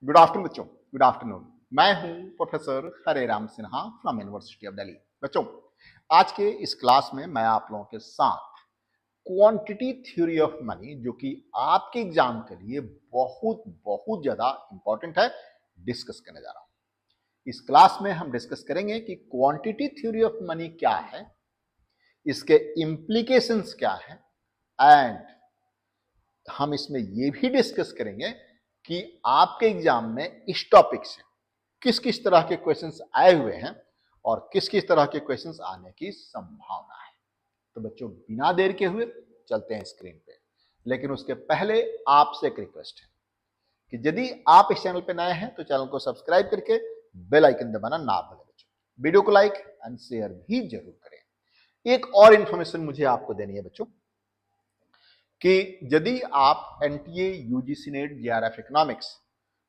Good afternoon बच्चों, good afternoon. मैं हूं professor Hareram Sinha from university of Delhi. बच्चों, आज के इस क्लास में मैं आप लोगों के साथ क्वांटिटी थ्योरी ऑफ मनी, जो कि आपके एग्जाम के लिए बहुत बहुत ज्यादा इंपॉर्टेंट है, डिस्कस करने जा रहा हूं। इस क्लास में हम डिस्कस करेंगे कि क्वांटिटी थ्योरी ऑफ मनी क्या है, इसके इम्प्लीकेशंस क्या है, एंड हम इसमें यह भी डिस्कस करेंगे कि आपके एग्जाम में इस टॉपिक से किस किस तरह के क्वेश्चंस आए हुए हैं और किस किस तरह के क्वेश्चंस आने की संभावना है। तो बच्चों, बिना देर के हुए चलते हैं स्क्रीन पे। लेकिन उसके पहले आपसे एक रिक्वेस्ट है कि यदि आप इस चैनल पे नए हैं तो चैनल को सब्सक्राइब करके बेल आइकन दबाना ना भूलें। बच्चों, वीडियो को लाइक एंड शेयर भी जरूर करें। एक और इंफॉर्मेशन मुझे आपको देनी है बच्चों कि यदि आप NTA, UGC NET, JRF economics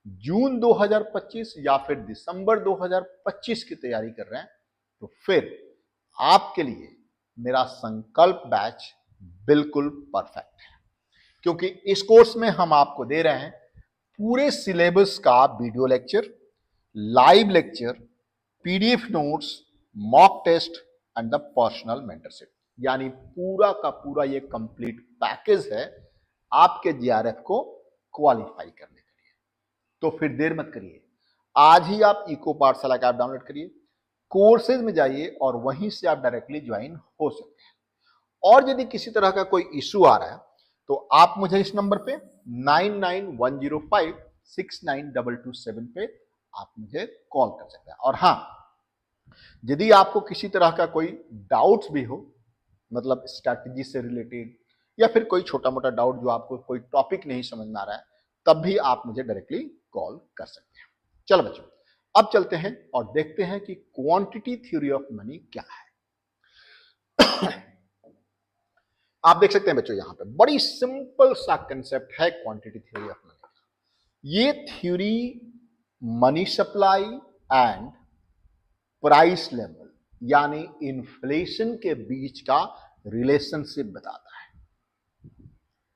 June 2025 या फिर दिसंबर 2025 की तैयारी कर रहे हैं तो फिर आपके लिए मेरा संकल्प बैच बिल्कुल परफेक्ट है, क्योंकि इस कोर्स में हम आपको दे रहे हैं पूरे सिलेबस का video lecture, live lecture, PDF notes, mock test and the personal mentorship. यानी पूरा का पूरा ये कंप्लीट पैकेज है आपके जेआरएफ को क्वालिफाई करने के लिए। तो फिर देर मत करिए, आज ही आप इको पाठशाला का ऐप डाउनलोड करिए, कोर्सेज में जाइए और वहीं से आप डायरेक्टली ज्वाइन हो सकते हैं। और यदि किसी तरह का कोई इश्यू आ रहा है तो आप मुझे इस नंबर पे 9910569227 पे आप मुझे कॉल कर सकते हैं। और हाँ, यदि आपको किसी तरह का कोई डाउट्स भी हो, मतलब स्ट्रैटेजी से रिलेटेड या फिर कोई छोटा मोटा डाउट जो आपको कोई टॉपिक नहीं समझ में आ रहा है, तब भी आप मुझे डायरेक्टली कॉल कर सकते हैं। चलो बच्चों, अब चलते हैं और देखते हैं कि क्वांटिटी थ्योरी ऑफ मनी क्या है। आप देख सकते हैं बच्चों, यहां पे बड़ी सिंपल सा कंसेप्ट है क्वांटिटी थ्योरी ऑफ मनी। ये theory money supply and price level यानी इन्फ्लेशन के बीच का रिलेशनशिप बताता है।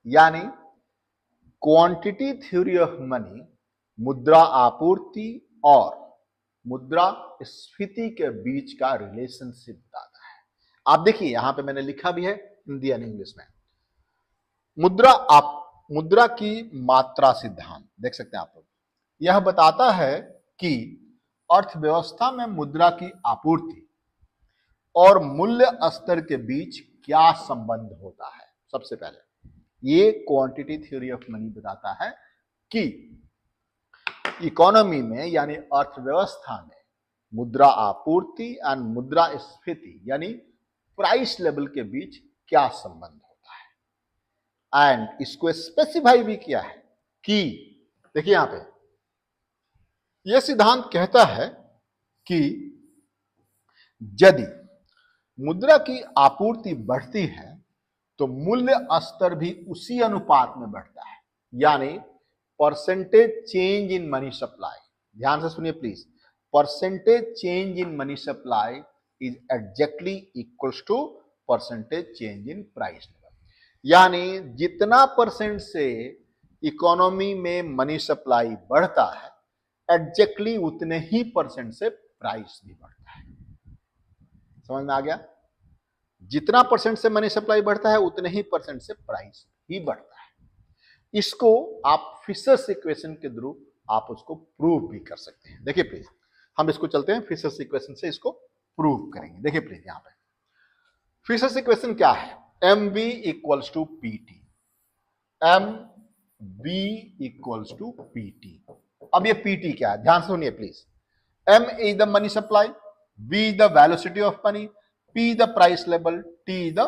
यानी क्वांटिटी थ्योरी ऑफ मनी मुद्रा आपूर्ति और मुद्रा स्फीति के बीच का रिलेशनशिप बताता है। आप देखिए, यहां पे मैंने लिखा भी है हिंदी एंड इंग्लिश में। मुद्रा की मात्रा सिद्धांत देख सकते हैं आप लोग। यह बताता है कि अर्थव्यवस्था में मुद्रा की आपूर्ति और मूल्य स्तर के बीच क्या संबंध होता है। सबसे पहले ये क्वांटिटी थ्योरी ऑफ मनी बताता है कि इकोनॉमी में यानी अर्थव्यवस्था में मुद्रा आपूर्ति एंड मुद्रा स्फीति यानी प्राइस लेवल के बीच क्या संबंध होता है। एंड इसको स्पेसिफाई भी किया है कि देखिए यहां पे यह सिद्धांत कहता है कि यदि मुद्रा की आपूर्ति बढ़ती है तो मूल्य स्तर भी उसी अनुपात में बढ़ता है। यानी percentage change in money supply, ध्यान से सुनिए please, percentage change in money supply is exactly equals to percentage change in price level. यानी जितना परसेंट से इकोनॉमी में मनी सप्लाई बढ़ता है, एग्जैक्टली उतने ही परसेंट से प्राइस भी बढ़ता है। समझ में आ गया? जितना परसेंट से मनी सप्लाई बढ़ता है उतने ही परसेंट से प्राइस भी बढ़ता है। इसको आप फिशर्स इक्वेशन के थ्रू आप उसको प्रूव भी कर सकते हैं। देखिए प्लीज, हम इसको चलते हैं फिशर्स इक्वेशन से इसको प्रूव करेंगे। देखिए प्लीज, यहां पे फिशर्स इक्वेशन क्या है? M V equals to P T, M V equals to P T. अब ये पी टी क्या है, ध्यान से सुनिए please. M is the money supply, V is the velocity of money, P the price level, T the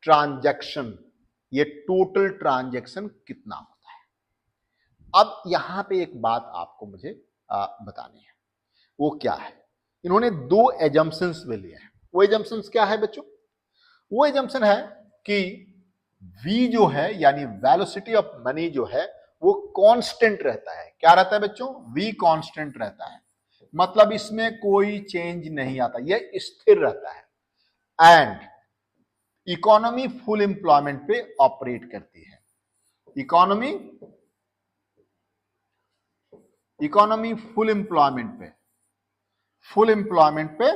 transaction, ये total transaction कितना होता है। अब यहां पे एक बात आपको मुझे बतानी है, वो क्या है? इन्होंने दो एजम्पशंस में लिए हैं। वो एजम्पशंस क्या है बच्चों? वो एजम्पशन है कि V जो है यानी वेलोसिटी ऑफ मनी जो है वो कांस्टेंट रहता है। क्या रहता है बच्चों? V कांस्टेंट रहता है, मतलब इसमें कोई चेंज नहीं आता, यह स्थिर रहता है। एंड इकोनॉमी फुल एम्प्लॉयमेंट पे ऑपरेट करती है। इकोनॉमी इकोनॉमी फुल एम्प्लॉयमेंट पे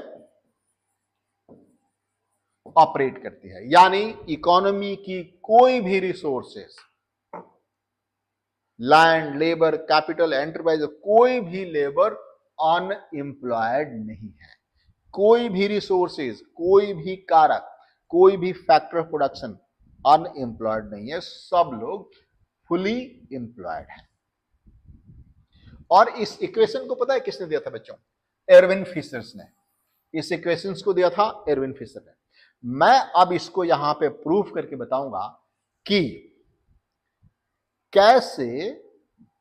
ऑपरेट करती है, यानी इकोनॉमी की कोई भी resources, land, labour, capital, enterprise, कोई भी लेबर अनएम्प्लॉयड नहीं है। कोई भी रिसोर्सेज, कोई भी कारक, कोई भी फैक्टर ऑफ प्रोडक्शन अनएम्प्लॉयड नहीं है, सब लोग फुली एम्प्लॉयड हैं। और इस इक्वेशन को पता है किसने दिया था बच्चों? एरविन फिशर्स ने। इस इक्वेशंस को दिया था एरविन फिशर ने। मैं अब इसको यहां पे प्रूफ करके बताऊंगा कि कैसे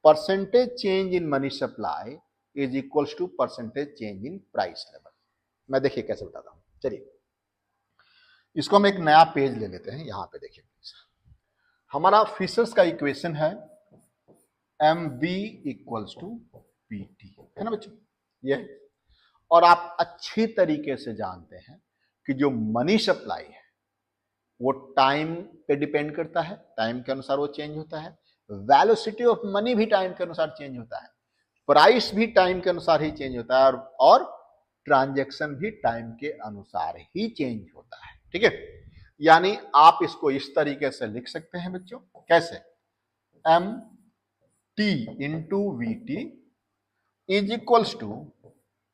percentage change in money supply is equals to percentage change in price level. मैं देखिए कैसे बताता हूं। चलिए इसको हम एक नया पेज ले लेते हैं। यहां पे देखिए हमारा फिशर्स का इक्वेशन है M V equals to P T, है ना बच्चों? ये और आप अच्छी तरीके से जानते हैं कि जो मनी सप्लाई है वो टाइम पे डिपेंड करता है, टाइम के अनुसार वो चेंज होता है। वेलोसिटी ऑफ मनी भी टाइम के अनुसार चेंज होता है, प्राइस भी टाइम के अनुसार ही चेंज होता है, और ट्रांजैक्शन भी टाइम के अनुसार ही चेंज होता है। ठीक है, यानी आप इसको इस तरीके से लिख सकते हैं बच्चों। कैसे? M T into V T is equals to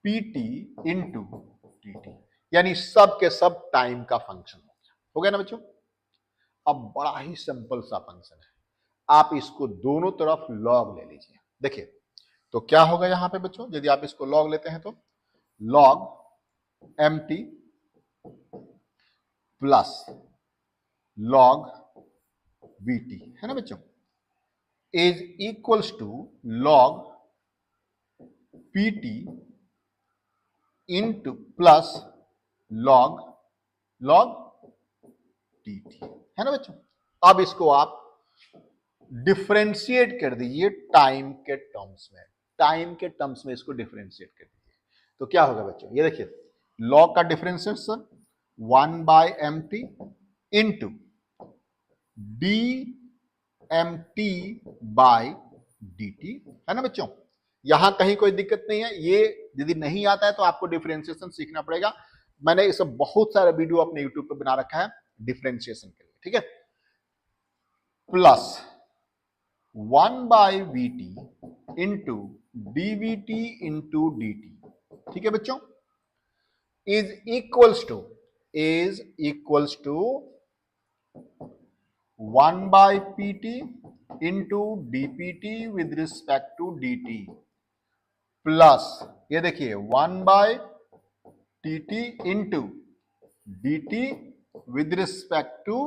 P T into T T, यानी सब के सब टाइम का फंक्शन हो गया ना बच्चों? अब बड़ा ही सिंपल सा फंक्शन है, आप इसको दोनों तरफ लॉग ले लीजिए। देखिए तो क्या होगा यहां पे बच्चों, यदि आप इसको लॉग लेते हैं तो log M T plus log V T, है ना बच्चों, is equals to log P T into plus log T T, है ना बच्चों? अब इसको आप डिफरेंशिएट कर दीजिए टाइम के टर्म्स में, टाइम के टर्म्स में इसको डिफरेंशिएट कर दीजिए तो क्या होगा बच्चों? ये देखिए लॉग का differentiation 1 by M T into D M T by D T, है ना बच्चों? यहां कहीं कोई दिक्कत नहीं है। ये यदि नहीं आता है तो आपको डिफरेंशिएशन सीखना पड़ेगा। मैंने इसे बहुत सारा वीडियो अपने यूट्यूब पे बना रखा है डिफरेंशिएशन के लिए। ठीक है, plus 1 by V T into D V T into D T, ठीक है बच्चों, is equals to 1 by P T into D P T with respect to D T plus ये देखिए 1 by T T into D T with respect to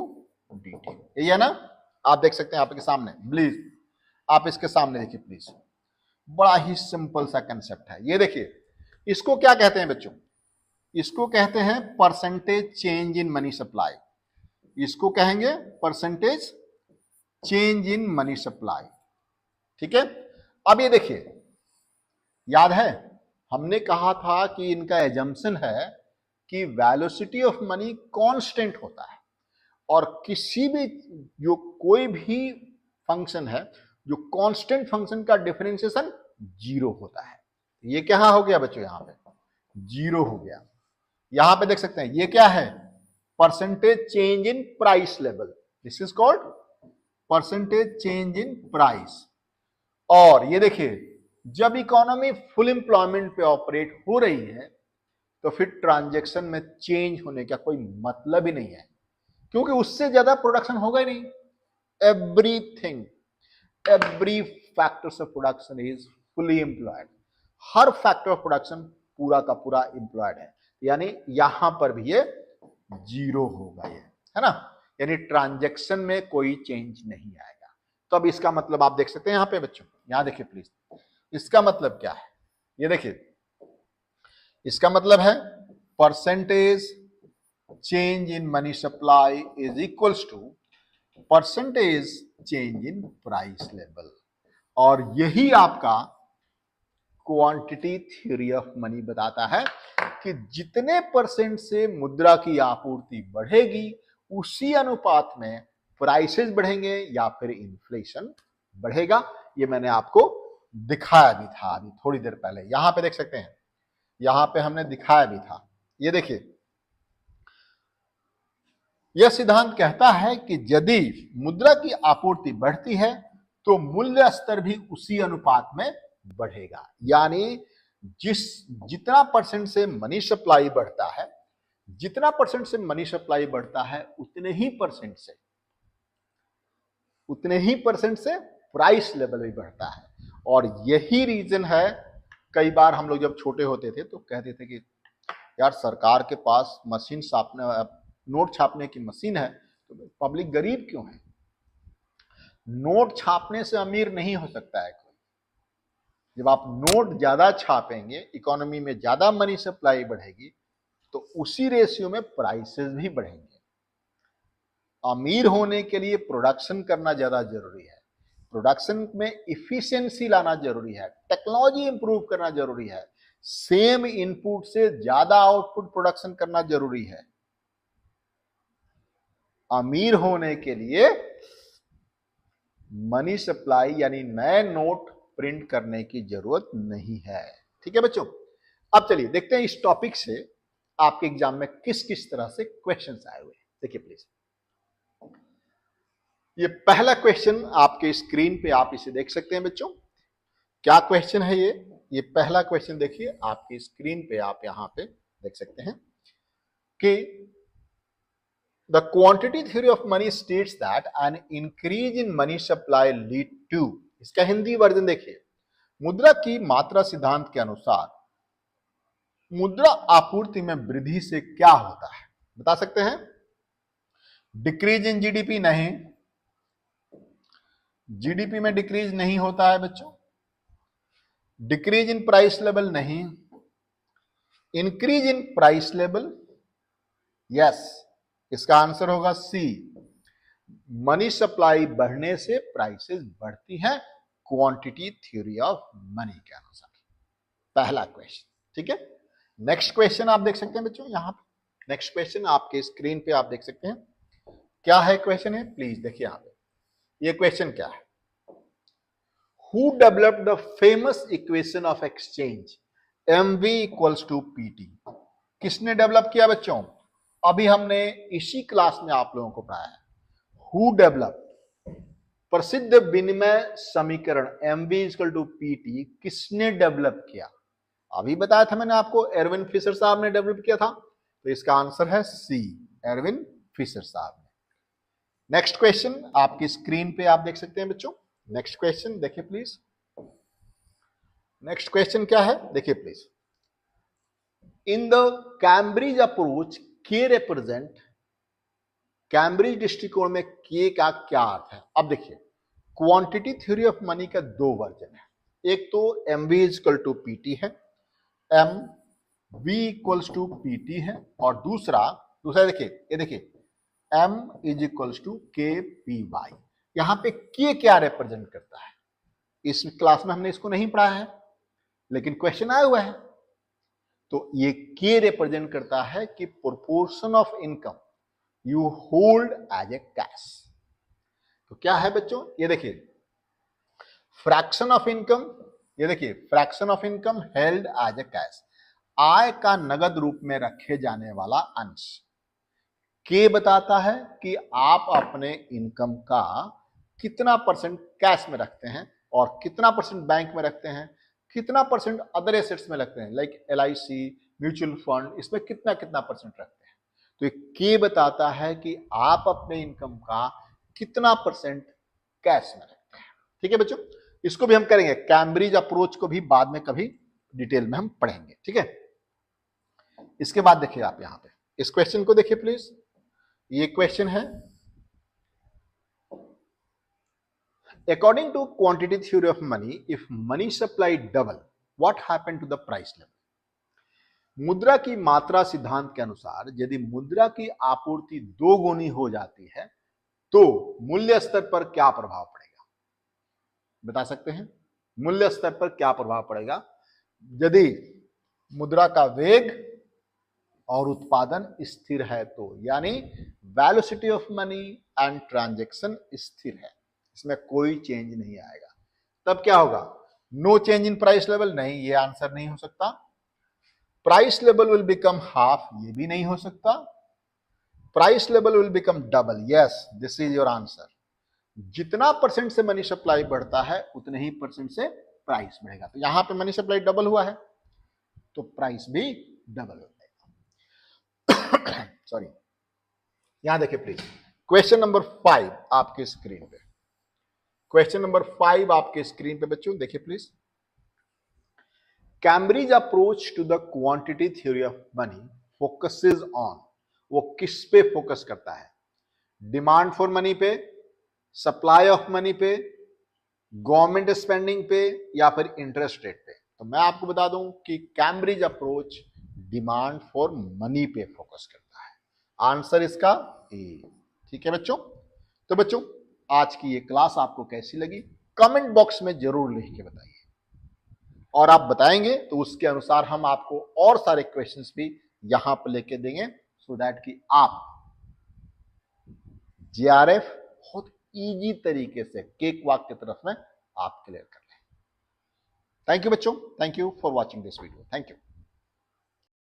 D T. यही है ना? आप देख सकते हैं आपके सामने, प्लीज आप इसके सामने देखिए प्लीज। बड़ा ही सिंपल सा कंसेप्ट है। ये देखिए इसको क्या कहते हैं बच्चों? इसको कहते हैं percentage change in money supply. इसको कहेंगे percentage change in money supply. ठीक है, अब ये देखिए याद है हमने कहा था कि इनका एजम्पशन है कि वेलोसिटी ऑफ मनी कांस्टेंट होता है, और किसी भी जो कोई भी फंक्शन है जो कांस्टेंट फंक्शन का डिफरेंशिएशन 0 होता है। ये क्या हो गया बच्चों? यहां पे 0 हो गया। यहां पे देख सकते हैं ये क्या है? Percentage change in price level. This is called percentage change in price. और ये देखिए जब इकोनॉमी फुल एम्प्लॉयमेंट पे ऑपरेट हो रही है तो फिर ट्रांजैक्शन में चेंज होने का कोई मतलब ही नहीं है, क्योंकि उससे ज्यादा प्रोडक्शन होगा ही नहीं। Every factors of production is fully employed. Her factor of production पूरा का पूरा एम्प्लॉयड है, यानी यहां पर भी ये 0 होगा, ये है ना, यानी ट्रांजैक्शन में कोई चेंज नहीं आएगा। तो अब इसका मतलब आप देख सकते हैं यहां पे बच्चों, यहां देखिए प्लीज, इसका मतलब क्या है? ये देखिए इसका मतलब है percentage change in money supply is equals to percentage change in price level. और यही आपका क्वांटिटी थ्योरी ऑफ मनी बताता है कि जितने परसेंट से मुद्रा की आपूर्ति बढ़ेगी उसी अनुपात में प्राइसेस बढ़ेंगे या फिर इन्फ्लेशन बढ़ेगा। ये मैंने आपको दिखाया भी था अभी थोड़ी देर पहले, यहां पे देख सकते हैं, यहां पे हमने दिखाया भी था। ये देखिए, यह सिद्धांत कहता है कि यदि मुद्रा की आपूर्ति बढ़ती है तो मूल्य स्तर भी उसी अनुपात में बढ़ेगा। यानी जितना परसेंट से मनी सप्लाई बढ़ता है, जितना परसेंट से मनी सप्लाई बढ़ता है उतने ही परसेंट से प्राइस लेवल भी बढ़ता है। और यही रीजन है, कई बार हम लोग जब छोटे होते थे तो कहते थे कि यार सरकार के पास मशीन छापने, नोट छापने की मशीन है तो पब्लिक गरीब क्यों है? नोट छापने से अमीर नहीं हो सकता है कोई। जब आप नोट ज्यादा छापेंगे, इकोनॉमी में ज्यादा मनी सप्लाई बढ़ेगी, तो उसी रेशियो में प्राइसेस भी बढ़ेंगे। अमीर होने के लिए प्रोडक्शन करना ज्यादा जरूरी है, प्रोडक्शन में इफिशिएंसी लाना जरूरी है, टेक्नोलॉजी इंप्रूव करना जरूरी है, सेम इनपुट से ज्यादा आउटपुट प्रोडक्शन करना जरूरी है। अमीर होने के लिए मनी सप्लाई यानी नए नोट प्रिंट करने की जरूरत नहीं है। ठीक है बच्चों, अब चलिए देखते हैं इस टॉपिक से आपके एग्जाम में किस किस तरह से क्वेश्चंस आए हुए। देखिए प्लीज, ये पहला क्वेश्चन आपके स्क्रीन पे आप इसे देख सकते हैं बच्चों। क्या क्वेश्चन है ये पहला क्वेश्चन देखिए आपकी स्क्रीन पे, आप यहां पे देख सकते हैं कि the quantity theory of money states that an increase in money supply lead to, इसका हिंदी वर्जन देखिए, मुद्रा की मात्रा सिद्धांत के अनुसार मुद्रा आपूर्ति में वृद्धि से क्या होता है? बता सकते हैं? डिक्रीज इन जीडीपी नहीं, जीडीपी में डिक्रीज नहीं होता है बच्चों। डिक्रीज इन प्राइस लेवल नहीं, increase in price level, yes, इसका आंसर होगा सी, मनी सप्लाई बढ़ने से प्राइसेस बढ़ती हैं क्वांटिटी थ्योरी ऑफ मनी के अनुसार। पहला क्वेश्चन, ठीक है। नेक्स्ट क्वेश्चन आप देख सकते हैं बच्चों, यहां पे नेक्स्ट क्वेश्चन आपके स्क्रीन पे आप देख सकते हैं। क्या है क्वेश्चन है, प्लीज देखिए यहां पे। ये क्वेश्चन क्या है? Who developed the famous equation of exchange MV equals to PT? किसने डेवलप किया बच्चों? अभी हमने इसी क्लास में आप लोगों को पढ़ाया है। हु डेवलप, प्रसिद्ध विनिमय समीकरण MV इक्वल टू PT किसने डेवलप किया? अभी बताया था मैंने आपको, एरविन फिशर साहब ने डेवलप किया था, तो इसका आंसर है सी, एरविन फिशर साहब ने। नेक्स्ट क्वेश्चन आपकी स्क्रीन पे आप देख सकते हैं बच्चों। नेक्स्ट क्वेश्चन देखिए प्लीज। नेक्स्ट क्वेश्चन क्या है देखिए please. In the Cambridge approach के रिप्रेजेंट, कैम्ब्रिज दृष्टिकोण में के का क्या अर्थ है? अब देखिए, क्वांटिटी थ्योरी ऑफ मनी का दो वर्जन है, एक तो MV इक्वल टू PT है, MV इक्वल्स टू PT है, और दूसरा देखिए, ये देखिए M is equals to KPY। यहां पे के क्या रिप्रेजेंट करता है? इस क्लास में हमने इसको नहीं पढ़ा है, लेकिन क्वेश्चन आया हुआ है। तो ये के रिप्रेजेंट करता है कि proportion of income you hold as a cash. तो क्या है बच्चों? ये देखिए, फ्रैक्शन ऑफ इनकम, ये देखिए fraction of income held as a cash, आय का नगद रूप में रखे जाने वाला अंश। के बताता है कि आप अपने इनकम का कितना परसेंट कैश में रखते हैं और कितना परसेंट बैंक में रखते हैं, कितना परसेंट अदर एसेट्स में रखते हैं, लाइक LIC, म्यूचुअल फंड, इसमें कितना कितना परसेंट रखते हैं। तो के बताता है कि आप अपने इनकम का कितना परसेंट कैश में रखते हैं। ठीक है बच्चों, इसको भी हम करेंगे, कैम्ब्रिज अप्रोच को भी बाद में कभी डिटेल में हम पढ़ेंगे। ठीक है, इसके बाद देखिए आप यहां पे इस क्वेश्चन को देखिए प्लीज। ये क्वेश्चन है, according to quantity theory of money, if money supply double what happened to the price level? मुद्रा की मात्रा सिद्धांत के अनुसार यदि मुद्रा की आपूर्ति दो गुनी हो जाती है तो मूल्य स्तर पर क्या प्रभाव पड़ेगा? बता सकते हैं मूल्य स्तर पर क्या प्रभाव पड़ेगा यदि मुद्रा का वेग और उत्पादन स्थिर है? तो यानी velocity of money and transaction स्थिर है, इसमें कोई चेंज नहीं आएगा। तब क्या होगा? No change in price level, नहीं, ये आंसर नहीं हो सकता। Price level will become half, ये भी नहीं हो सकता। Price level will become double, yes, this is your answer. जितना परसेंट से मनी सप्लाई बढ़ता है उतने ही परसेंट से प्राइस बढ़ेगा। तो यहां पे मनी सप्लाई डबल हुआ है तो प्राइस भी डबल हो जाएगा। सॉरी, यहां देखिए प्लीज, क्वेश्चन नंबर 5 आपके स्क्रीन पे, क्वेश्चन नंबर 5 आपके स्क्रीन पे बच्चों देखिए please. Cambridge approach to the quantity theory of money focuses on, वो किस पे फोकस करता है? डिमांड फॉर मनी पे, सप्लाई ऑफ मनी पे, गवर्नमेंट स्पेंडिंग पे, या फिर इंटरेस्ट रेट पे? तो मैं आपको बता दूं कि Cambridge approach demand for money पे फोकस करता है। आंसर इसका ए। ठीक है बच्चों, तो बच्चों आज की ये क्लास आपको कैसी लगी कमेंट बॉक्स में जरूर लिख के बताइए, और आप बताएंगे तो उसके अनुसार हम आपको और सारे क्वेश्चंस भी यहां पर लेके देंगे, सो दैट कि आप जेआरएफ बहुत इजी तरीके से केक वॉक की तरफ में आप क्लियर कर लें। थैंक यू बच्चों, thank you for watching this video, thank you.